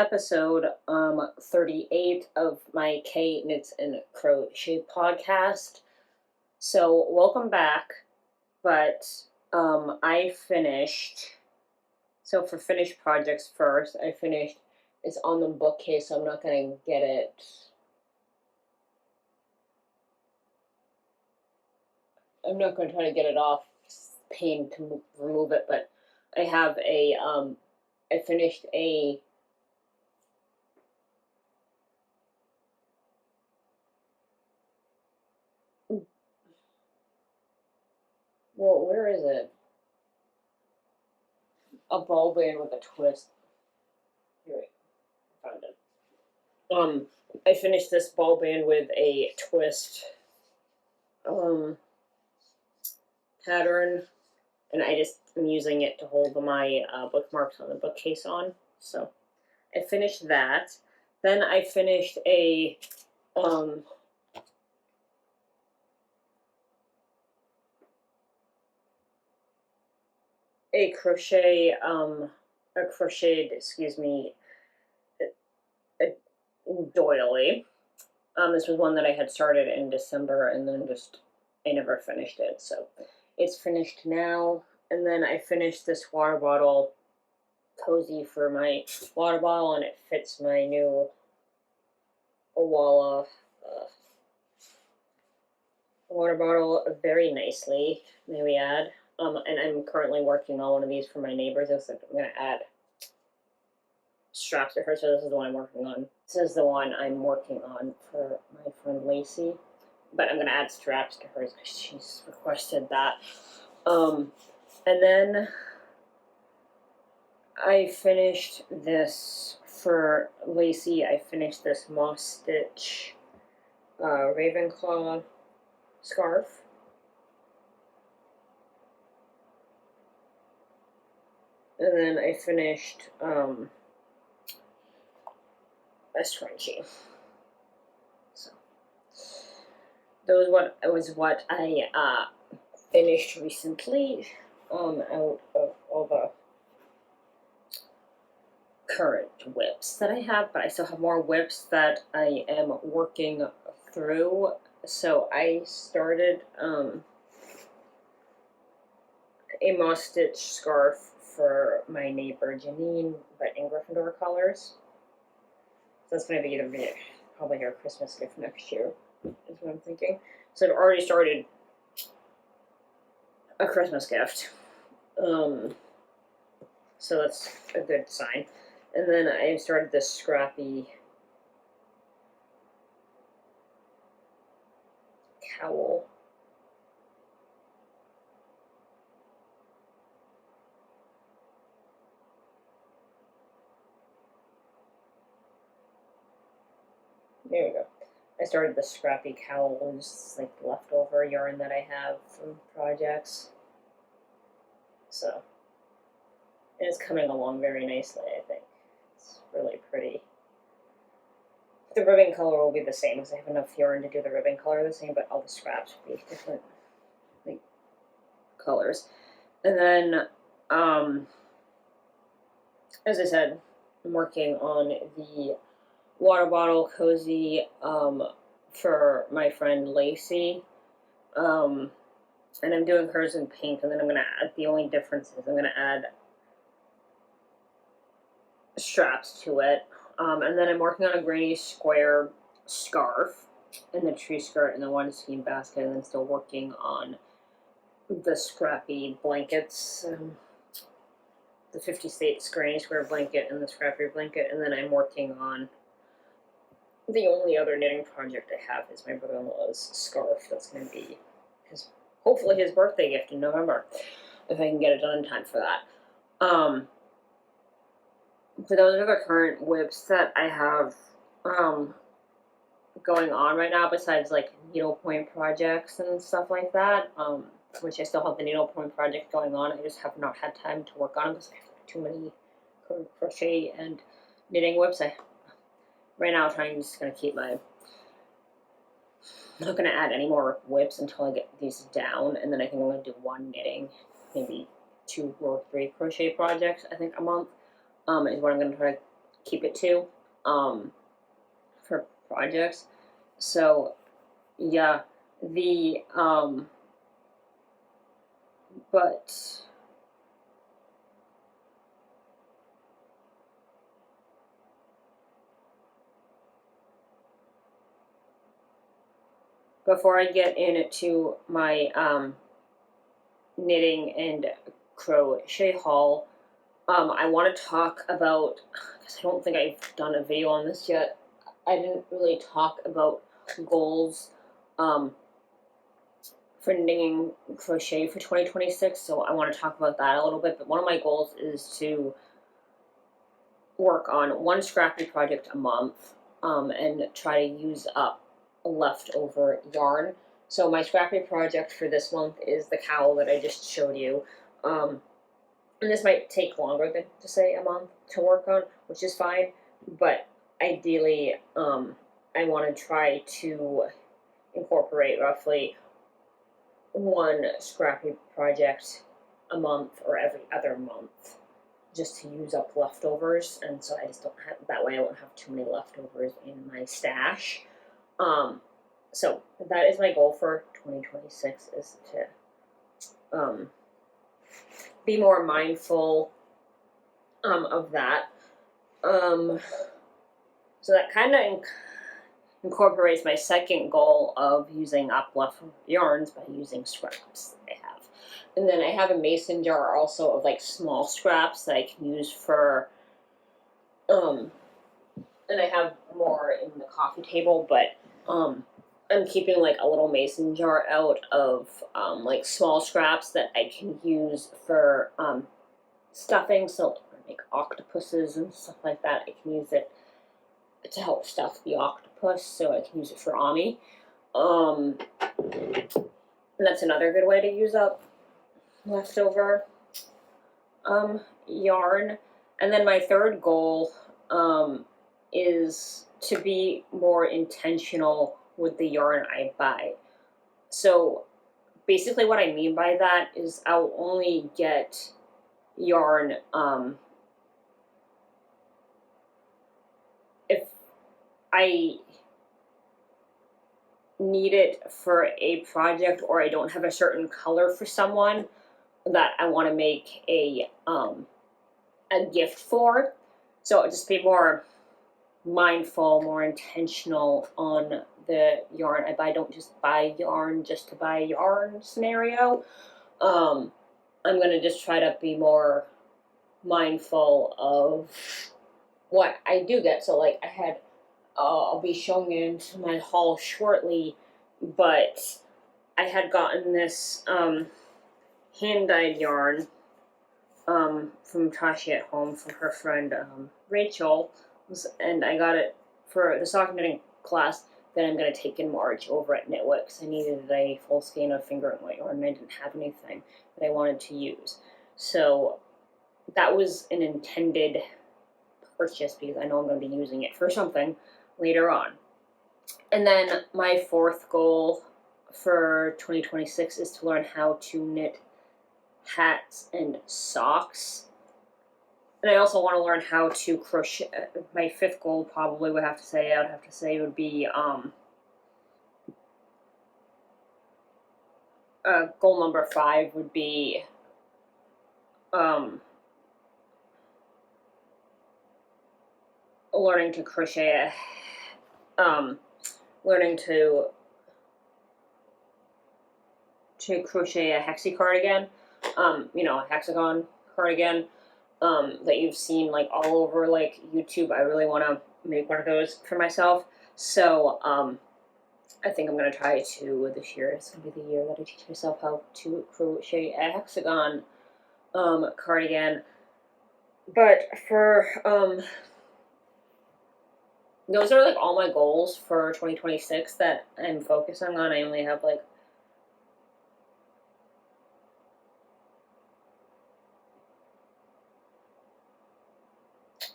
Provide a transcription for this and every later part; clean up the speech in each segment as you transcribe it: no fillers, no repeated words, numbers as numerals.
episode 38 of my K Knits and Crochet podcast. So welcome back. But I finished. So for finished projects first, I finished. It's on the bookcase, so I'm not gonna get it. I'm not gonna try to get it off. It's pain to remove it, but I have a I finished a well, where is it? A ball band with a twist. Here, wait, I found it. I finished this ball band with a twist pattern, and I just am using it to hold my bookmarks on the bookcase on. So I finished that. Then I finished a crocheted, excuse me, a doily. This was one that I had started in December and then I never finished it. So it's finished now. And then I finished this water bottle cozy for my water bottle, and it fits my new Owala water bottle very nicely, may we add. And I'm currently working on one of these for my neighbors. I'm going to add straps to her, so this is the one I'm working on. This is the one I'm working on for my friend Lacey, but I'm going to add straps to hers because she's requested that. And then I finished this for Lacey. I finished this moss stitch Ravenclaw scarf. And then I finished a scrunchie. So those was what I finished recently out of all the current whips that I have, but I still have more whips that I am working through. So I started a moss stitch scarf for my neighbor Janine, but in Gryffidore colors. So that's going to be probably her Christmas gift next year, is what I'm thinking. So I've already started a Christmas gift. So that's a good sign. And then I started this Scrappy cowl. There we go. I started the Scrappy cowl, just like leftover yarn that I have from projects. So, and it's coming along very nicely, I think. It's really pretty. The ribbon color will be the same because I have enough yarn to do the ribbon color the same, but all the scraps will be different like colors. And then, as I said, I'm working on the water bottle cozy for my friend Lacey. And I'm doing hers in pink, and then I'm going to add, the only difference is I'm going to add straps to it. And then I'm working on a granny square scarf and the tree skirt and the one skein basket, and then still working on the Scrappy blankets, the 50 States granny square blanket and the Scrappy blanket. And then I'm working on the only other knitting project I have is my brother-in-law's scarf. That's going to be hopefully his birthday gift in November, if I can get it done in time for that. So those are the current whips that I have going on right now, besides like needlepoint projects and stuff like that, which I still have the needlepoint project going on. I just have not had time to work on them because I have too many crochet and knitting whips. Right now I'm just going to keep my... I'm not going to add any more whips until I get these down, and then I think I'm going to do one knitting, maybe 2 or 3 crochet projects, I think, a month, is what I'm going to try to keep it to for projects. So yeah, the but before I get into my knitting and crochet haul, I want to talk about, because I don't think I've done a video on this yet. I didn't really talk about goals for knitting and crochet for 2026, so I want to talk about that a little bit. But one of my goals is to work on one scrappy project a month and try to use up leftover yarn. So my scrappy project for this month is the cowl that I just showed you. And this might take longer than, to say, a month to work on, which is fine. But ideally, I want to try to incorporate roughly one scrappy project a month or every other month, just to use up leftovers. And so I just don't have, that way I won't have too many leftovers in my stash. So that is my goal for 2026, is to be more mindful of that. So that kind of incorporates my second goal of using up leftover yarns by using scraps that I have. And then I have a mason jar also of like small scraps that I can use for, and I have more in the coffee table, but I'm keeping like a little mason jar out of like small scraps that I can use for stuffing, so like when I make octopuses and stuff like that, I can use it to help stuff the octopus, so I can use it for Ami. And that's another good way to use up leftover yarn. And then my third goal is to be more intentional with the yarn I buy. So basically what I mean by that is I'll only get yarn if I need it for a project, or I don't have a certain color for someone that I want to make a gift for. So just be more mindful, more intentional on the yarn I buy. Don't just buy yarn just to buy yarn scenario. I'm gonna just try to be more mindful of what I do get. So like I had, I'll be showing you into my haul shortly, but I had gotten this hand-dyed yarn from Tashi at Home from her friend Rachel, and I got it for the sock knitting class that I'm going to take in March over at Knitwick, because I needed a full skein of fingering weight yarn and I didn't have anything that I wanted to use. So that was an intended purchase because I know I'm going to be using it for something later on. And then my fourth goal for 2026 is to learn how to knit hats and socks. And I also want to learn how to crochet. My fifth goal probably I would have to say would be goal number 5 would be learning to crochet learning to crochet a hexie cardigan, you know, a hexagon cardigan that you've seen like all over like YouTube. I really want to make one of those for myself. So I think I'm going to try to this year. It's going to be the year that I teach myself how to crochet a hexagon cardigan. But for those are like all my goals for 2026 that I'm focusing on. I only have like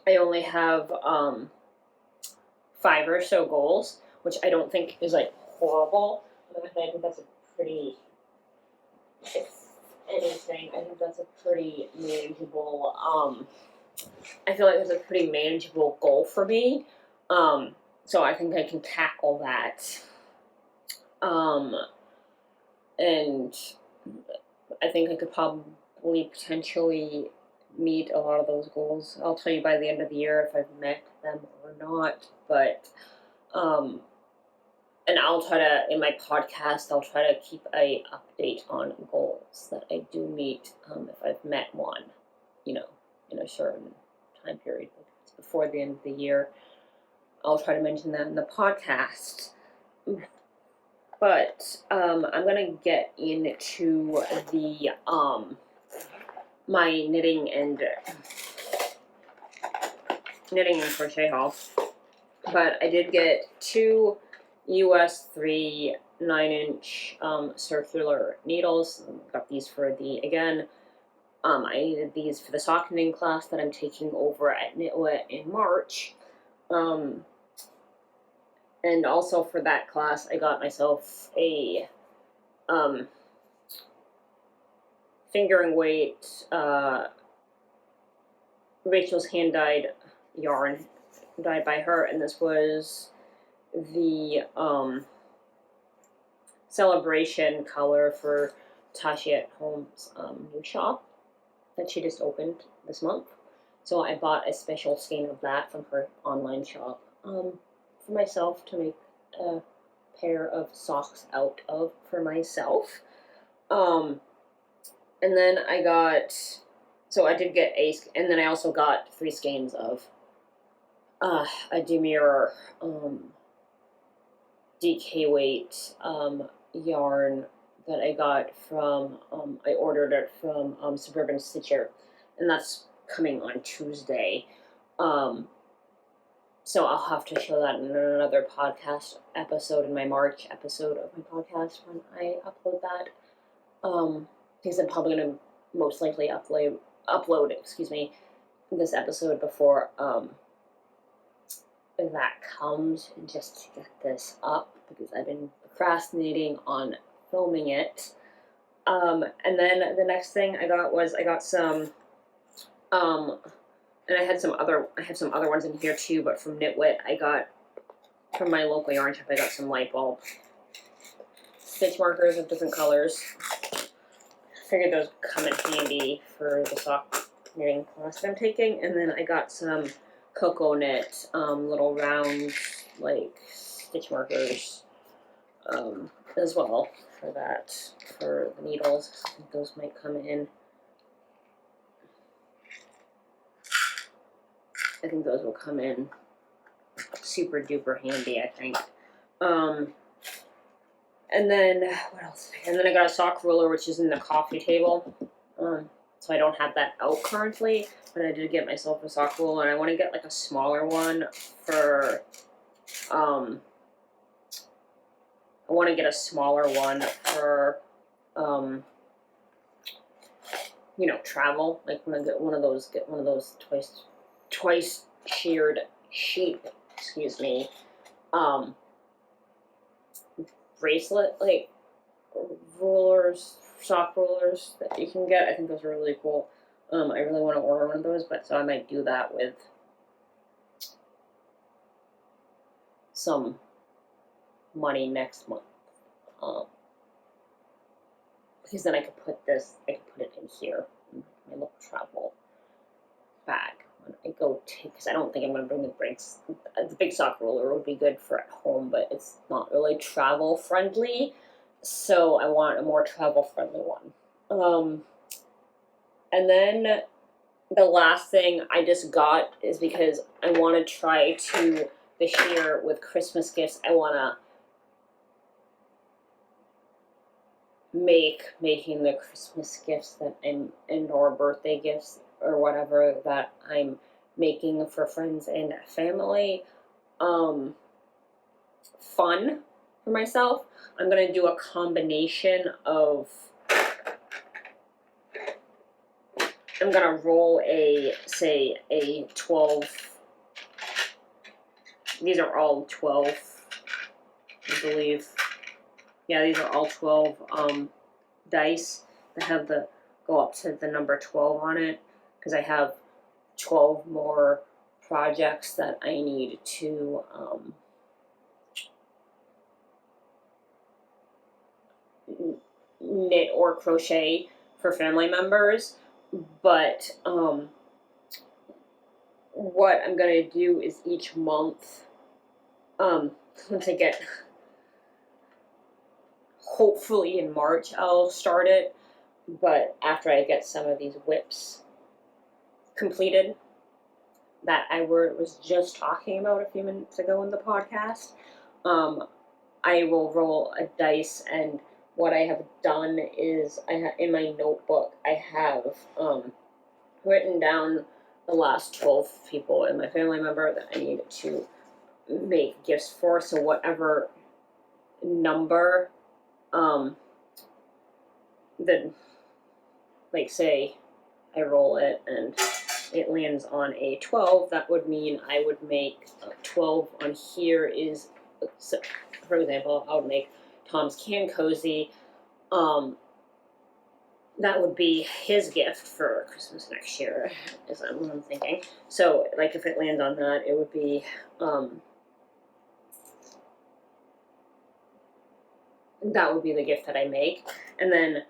I 5 or so goals, which I don't think is like horrible. I think that's a pretty, if anything, I think that's a pretty manageable I feel like it's a pretty manageable goal for me. So I think I can tackle that. And I think I could probably potentially meet a lot of those goals. I'll tell you by the end of the year if I've met them or not. But and I'll try to, in my podcast, I'll try to keep a update on goals that I do meet if I've met one, you know, in a certain time period, like it's before the end of the year. I'll try to mention that in the podcast. But I'm gonna get into the my knitting and crochet haul. But I did get 2 US 3 9-inch circular needles. Got these for the, again, I needed these for the sock knitting class that I'm taking over at Knitwit in March. And also for that class, I got myself a finger and weight Rachel's hand-dyed yarn, dyed by her, and this was the celebration color for Tashi at Home's new shop that she just opened this month. So I bought a special skein of that from her online shop for myself to make a pair of socks out of for myself. And then I got, so I did get and then I also got 3 skeins of a demure DK weight yarn that I got from, I ordered it from Suburban Stitcher, and that's coming on Tuesday. So I'll have to show that in another podcast episode, in my March episode of my podcast when I upload that. Because I'm probably going to most likely upload this episode before that comes, just to get this up, because I've been procrastinating on filming it. And then the next thing I got was, I got some, and I have some other ones in here too, but from Knitwit, I got, from my local yarn shop, I got some light bulb stitch markers of different colors. Figured those come in handy for the sock knitting class that I'm taking. And then I got some Cocoa Knit little round, like, stitch markers as well for that, for the needles. I think those might come in. I think those will come in super duper handy, I think. And then, what else? And then I got a sock ruler, which is in the coffee table. So I don't have that out currently, but I did get myself a sock ruler, and I want to get like a smaller one for, I want to get a smaller one for, you know, travel. Like when I get one of those twice sheared sheep, bracelet, like, rulers, sock rulers that you can get. I think those are really cool. I really want to order one of those, but so I might do that with some money next month. Because then I could put it in here, in my little travel bag when I go take, because I don't think I'm going to bring the breaks. The big sock ruler would be good for at home, but it's not really travel friendly, so I want a more travel friendly one. And then the last thing I just got is because I want to try to, this year with Christmas gifts, I want to making the Christmas gifts that or birthday gifts or whatever that I'm making for friends and family fun for myself. I'm going to do a combination of, I'm going to roll a 12, these are all 12, I believe. Yeah, these are all 12 dice that have go up to the number 12 on it, because I have 12 more projects that I need to knit or crochet for family members. But what I'm gonna do is each month, once I get, hopefully in March I'll start it, but after I get some of these whips completed that I was just talking about a few minutes ago in the podcast, I will roll a dice. And what I have done is in my notebook I have written down the last 12 people in my family member that I need to make gifts for. So whatever number, like say I roll it and it lands on a 12, that would mean I would make 12 on here is, so, for example, I would make Tom's Can Cozy. That would be his gift for Christmas next year, is what I'm thinking. So, like, if it lands on that, it would be, that would be the gift that I make. And then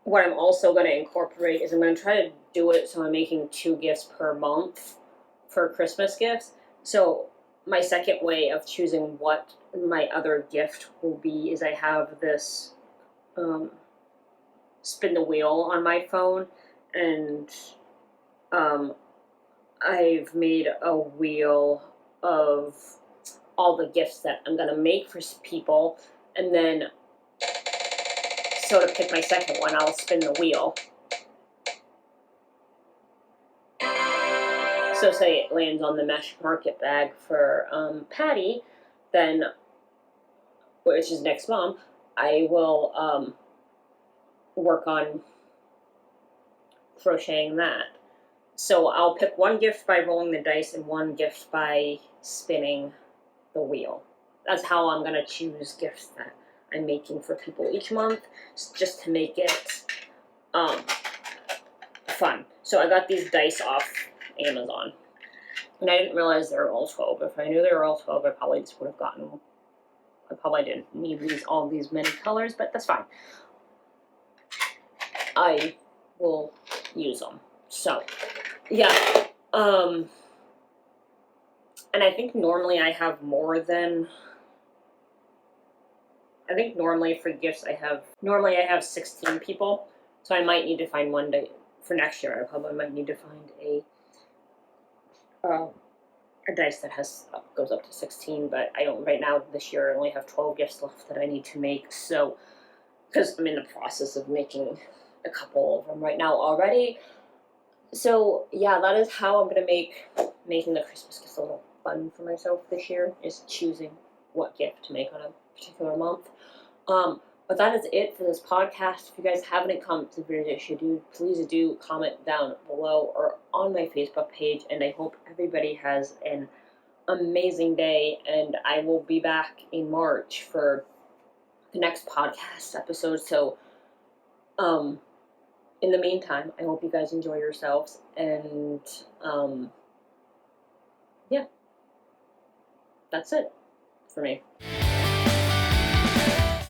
what I'm also going to incorporate is I'm going to try to do it so I'm making 2 gifts per month for Christmas gifts. So my second way of choosing what my other gift will be is I have this spin the wheel on my phone, and I've made a wheel of all the gifts that I'm going to make for people, and then so to pick my second one, I'll spin the wheel. So say it lands on the mesh market bag for Patty, then, which is next month, I will work on crocheting that. So I'll pick one gift by rolling the dice and one gift by spinning the wheel. That's how I'm going to choose gifts that I'm making for people each month, just to make it fun. So I got these dice off Amazon, and I didn't realize they were all 12. If I knew they were all 12, I probably just would have gotten them. I probably didn't need all these many colors, but that's fine. I will use them. So, yeah. And I think normally I have more than, I think normally for gifts I have 16 people, so I might need to find one day for next year. I probably might need to find a dice that goes up to 16, but I don't, right now this year I only have 12 gifts left that I need to make, so, because I'm in the process of making a couple of them right now already. So yeah, that is how I'm going to making the Christmas gifts a little fun for myself this year, is choosing what gift to make on a particular month. But that is it for this podcast. If you guys have any comments or videos, please do comment down below or on my Facebook page, and I hope everybody has an amazing day, and I will be back in March for the next podcast episode. So in the meantime, I hope you guys enjoy yourselves, and yeah, that's it for me.